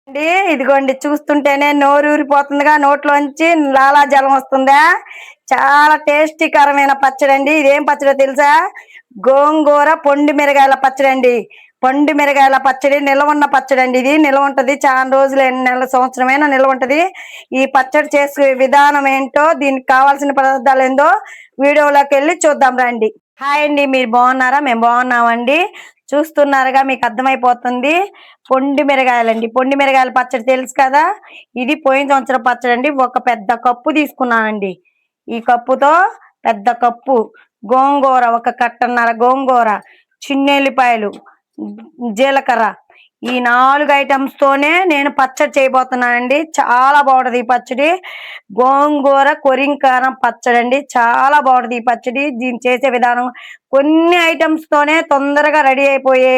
అండి ఇదిగోండి చూస్తుంటేనే నోరూరిపోతుందిగా నోట్లోంచి లాలాజలం వస్తుందా. చాలా టేస్టీకరమైన పచ్చడి అండి. ఇదేం పచ్చడో తెలుసా? గోంగూర పొండి మిరగాయల పచ్చడి అండి. పొండి మిరగాయల పచ్చడి నిల్వ ఉన్న పచ్చడి అండి. ఇది నిల్వ ఉంటది చాలా రోజులు, నెల సంవత్సరమైనా నిల్వ ఉంటది. ఈ పచ్చడి చేసే విధానం ఏంటో, దీనికి కావాల్సిన పదార్థాలు ఏందో వీడియోలోకి వెళ్ళి చూద్దాం రండి. హాయ్ అండి, మీరు బాగున్నారా? మేము బాగున్నామండి. చూస్తున్నారుగా, మీకు అర్థమైపోతుంది. పొండి మిరగాయలండి. పొండి మిరగాయల పచ్చడి తెలుసు కదా. ఇది పోయిన సంవత్సరం పచ్చడి అండి. ఒక పెద్ద కప్పు తీసుకున్నానండి. ఈ కప్పుతో పెద్ద కప్పు గోంగూర, ఒక కట్టన్నర గోంగూర, చిన్నెల్లిపాయలు, జీలకర్ర, ఈ 4 ఐటమ్స్ తోనే నేను పచ్చడి చేయబోతున్నానండి. చాలా బాగుంటది ఈ పచ్చడి. గోంగూర కొరింకారం పచ్చడి అండి. చాలా బాగుంటది ఈ పచ్చడి. దీన్ని చేసే విధానం కొన్ని ఐటమ్స్ తోనే తొందరగా రెడీ అయిపోయే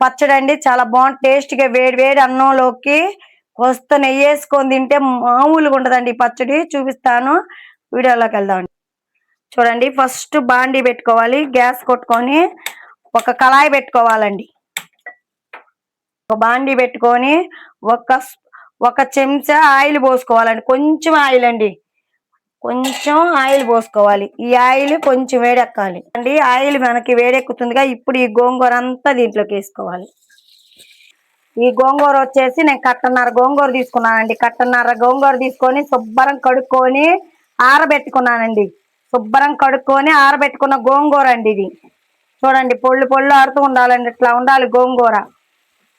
పచ్చడి అండి. చాలా బాగుంది. టేస్ట్గా వేడి వేడి అన్నంలోకి కొస్త నెయ్యి వేసుకొని తింటే మామూలుగా ఉండదండి ఈ పచ్చడి. చూపిస్తాను, వీడియోలోకి వెళ్దామండి. చూడండి, ఫస్ట్ బాండీ పెట్టుకోవాలి. గ్యాస్ కొట్టుకొని ఒక కళాయి పెట్టుకోవాలండి. ఒక బాండీ పెట్టుకొని ఒక చెంచా ఆయిల్ పోసుకోవాలండి. కొంచెం ఆయిల్ అండి, కొంచెం ఆయిల్ పోసుకోవాలి. ఈ ఆయిల్ కొంచెం వేడెక్కాలి అండి. ఆయిల్ మనకి వేడెక్కుతుందిగా. ఇప్పుడు ఈ గోంగూర అంతా దీంట్లోకి వేసుకోవాలి. ఈ గోంగూర వచ్చేసి నేను కట్టన్నర గోంగూర తీసుకున్నానండి. కట్టన్నర గోంగూర తీసుకొని శుభ్రం కడుక్కొని ఆరబెట్టుకున్నానండి. శుభ్రం కడుక్కొని ఆరబెట్టుకున్న గోంగూర అండి ఇది. చూడండి, పొళ్ళు ఆడుతూ ఉండాలండి. ఇట్లా ఉండాలి గోంగూర.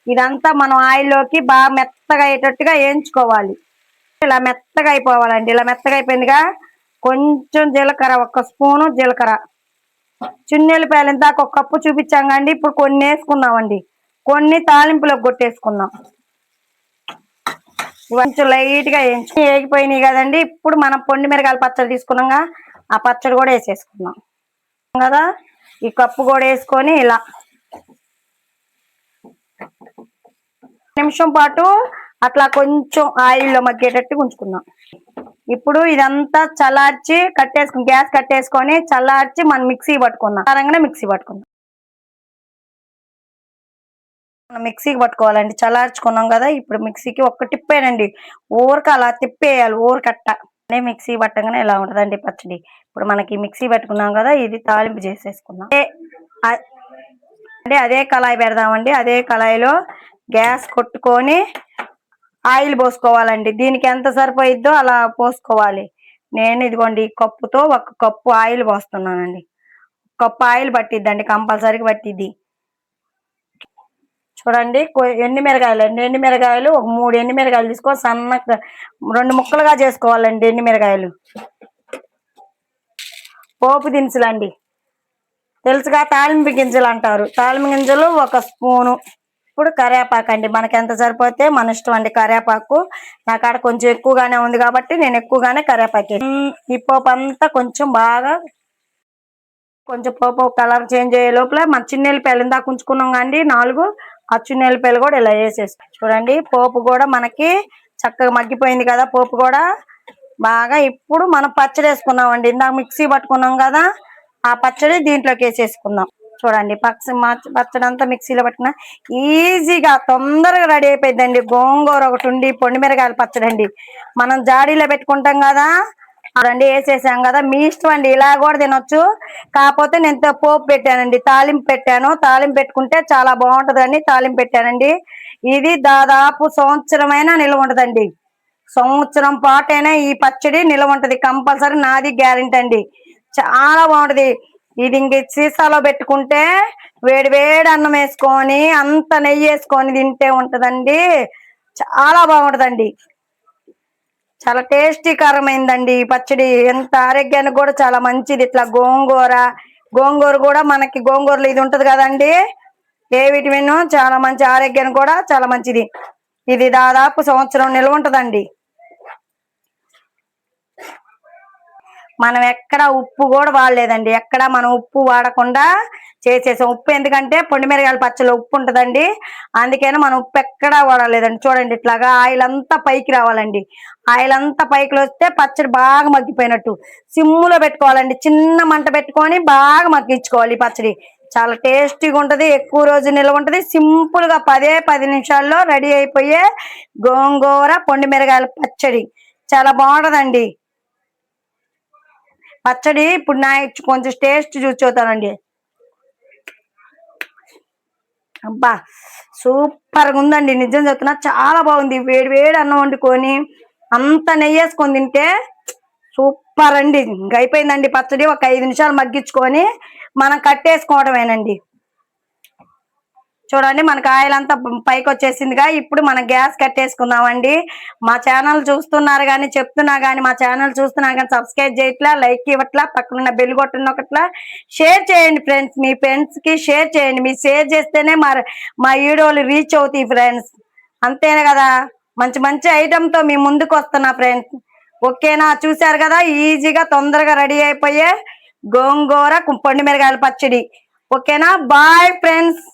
ఇదంతా మనం ఆయిల్లోకి బాగా మెత్తగా అయ్యేటట్టుగా వేయించుకోవాలి. ఇలా మెత్తగా అయిపోవాలండి. ఇలా మెత్తగా అయిపోయిందిగా. కొంచెం జీలకర్ర, 1 స్పూను జీలకర్ర, చిన్నెల్లిపాయలు ఇందాక 1 కప్పు చూపించాం కండి. ఇప్పుడు కొన్ని వేసుకున్నామండి. కొన్ని తాలింపులోకి కొట్టేసుకుందాం. కొంచెం లైట్ గా వేగిపోయినాయి కదండి. ఇప్పుడు మనం పొండి మిరగాయల పచ్చడి తీసుకున్నాగా, ఆ పచ్చడి కూడా వేసేసుకుందాం కదా. ఈ కప్పు కూడా వేసుకొని ఇలా నిమిషం పాటు అట్లా కొంచెం ఆయిల్లో మగ్గేటట్టు ఉంచుకుందాం. ఇప్పుడు ఇదంతా చల్లార్చి గ్యాస్ కట్టేసుకొని చల్లార్చి మనం మిక్సీ పట్టుకుందాం. మిక్సీకి పట్టుకోవాలండి. చల్లార్చుకున్నాం కదా. ఇప్పుడు మిక్సీకి ఒక్క తిప్పేనండి. ఊరక అలా తిప్పేయాలి, ఊరకట్ట. మిక్సీ పట్టగానే ఇలా ఉంటదండి పచ్చడి. ఇప్పుడు మనకి మిక్సీ పెట్టుకున్నాం కదా, ఇది తాలింపు చేసేసుకుందాం. అంటే అదే కళాయి పెడదామండి. అదే కళాయిలో గ్యాస్ కొట్టుకొని ఆయిల్ పోసుకోవాలండి. దీనికి ఎంత సరిపోయిద్దో అలా పోసుకోవాలి. నేను ఇదిగోండి ఈ కప్పుతో 1 కప్పు ఆయిల్ పోస్తున్నానండి. కప్పు ఆయిల్ పట్టిద్దండి, కంపల్సరీగా పట్టిద్ది. చూడండి, ఎండుమిరగాయలు ఒక 3 ఎండుమిరగాయలు తీసుకొని సన్నగా 2 ముక్కలుగా చేసుకోవాలండి. ఎండుమిరగాయలు పోపు దినుసులండి. తెలుసుగా, తాలింపు గింజలు అంటారు. తాలింపు గింజలు 1 స్పూను. ఇప్పుడు కరివేపాకు అండి. మనకి ఎంత సరిపోతే మన ఇష్టం అండి. కరివేపాకు నా కాడ కొంచెం ఎక్కువగానే ఉంది కాబట్టి నేను ఎక్కువగానే కరివేపాకు. ఈ పోపు అంతా కొంచెం పోపు కలర్ చేంజ్ అయ్యే లోపల మన చిన్నెల్లిపాయలు ఇందాక ఉంచుకున్నాం కండి 4, ఆ చిన్నెల్లిపాయలు కూడా ఇలా వేసేస్తాం. చూడండి, పోపు కూడా మనకి చక్కగా మగ్గిపోయింది కదా. పోపు కూడా బాగా. ఇప్పుడు మనం పచ్చడి వేసుకున్నామండి. ఇందాక మిక్సీ పట్టుకున్నాం కదా, ఆ పచ్చడి దీంట్లోకి వేసేసుకుందాం. చూడండి, పచ్చడి అంతా మిక్సీలో పట్టిన ఈజీగా తొందరగా రెడీ అయిపోయిందండి. గోంగూర ఒకటి ఉండి పొండి మిరగాయల పచ్చడి అండి. మనం జాడీలో పెట్టుకుంటాం కదా, చూడండి వేసేసాం కదా. మీ ఇష్టం అండి, ఇలా కూడా తినొచ్చు. కాకపోతే నేను పోపు పెట్టానండి, తాలింపు పెట్టాను. తాలింపు పెట్టుకుంటే చాలా బాగుంటదని తాలింపు పెట్టానండి. ఇది దాదాపు సంవత్సరమైనా నిల్వ ఉంటదండి. సంవత్సరం పాటైనా ఈ పచ్చడి నిల్వ ఉంటది కంపల్సరీ. నాది గ్యారెంటీ అండి. చాలా బాగుంటది. ఇది ఇంక సీసాలో పెట్టుకుంటే వేడి వేడి అన్నం వేసుకొని అంత నెయ్యి వేసుకొని తింటే ఉంటదండి. చాలా బాగుంటదండి. చాలా టేస్టీకరమైందండి ఈ పచ్చడి. ఎంత ఆరోగ్యానికి కూడా చాలా మంచిది. ఇట్లా గోంగూర కూడా మనకి గోంగూరలో ఇది ఉంటది కదండి, ఏ విటమిన్, చాలా మంచి ఆరోగ్యానికి కూడా చాలా మంచిది. ఇది దాదాపు సంవత్సరం నిల్వ ఉంటదండి. మనం ఎక్కడ ఉప్పు కూడా వాడలేదండి. ఎక్కడ మనం ఉప్పు వాడకుండా చేసేసాం. ఉప్పు ఎందుకంటే పొండి మిరగాయల పచ్చడిలో ఉప్పు ఉంటదండి, అందుకని మనం ఉప్పు ఎక్కడా వాడలేదండి. చూడండి, ఇట్లాగా ఆయిల్ అంతా పైకి రావాలండి. ఆయిల్ అంతా పైకి వస్తే పచ్చడి బాగా మగ్గిపోయినట్టు. సిమ్ములో పెట్టుకోవాలండి. చిన్న మంట పెట్టుకొని బాగా మగ్గించుకోవాలి ఈ పచ్చడి. చాలా టేస్టీగా ఉంటది, ఎక్కువ రోజు నిల్వ ఉంటది. సింపుల్ గా 10 నిమిషాల్లో రెడీ అయిపోయే గోంగూర పొండి మిరగాయల పచ్చడి చాలా బాగుంటదండి. పచ్చడి ఇప్పుడు నా కొంచెం టేస్ట్ చూసి చూద్దామండి. అబ్బా, సూపర్ గా ఉందండి, నిజం చెప్తున్నా చాలా బాగుంది. వేడి వేడి అన్నం వండుకొని అంత నెయ్యి వేసుకొని తింటే సూపర్ అండి. ఇంక అయిపోయిందండి పచ్చడి. ఒక 5 నిమిషాలు మగ్గించుకొని మనం కట్టేసుకోవడమేనండి. చూడండి మనకు ఆయిల్ అంతా పైకి వచ్చేసిందిగా. ఇప్పుడు మనం గ్యాస్ కట్టేసుకుందామండి. మా ఛానల్ చూస్తున్నారు కానీ, చెప్తున్నా కానీ మా ఛానల్ చూస్తున్నా కానీ సబ్స్క్రైబ్ చేయట్లా, లైక్ ఇవ్వట్లా, పక్కనున్న బెల్ కొట్టండి ఒకట్లా, షేర్ చేయండి ఫ్రెండ్స్. మీ ఫ్రెండ్స్ కి షేర్ చేయండి. మీరు షేర్ చేస్తేనే మా వీడియోలు రీచ్ అవుతాయి ఫ్రెండ్స్. అంతేనే కదా, మంచి మంచి ఐటమ్ తో మీ ముందుకు వస్తున్నా ఫ్రెండ్స్. ఓకేనా, చూసారు కదా ఈజీగా తొందరగా రెడీ అయిపోయే గోంగూర పొండి మిరగాయల పచ్చడి. ఓకేనా, బాయ్ ఫ్రెండ్స్.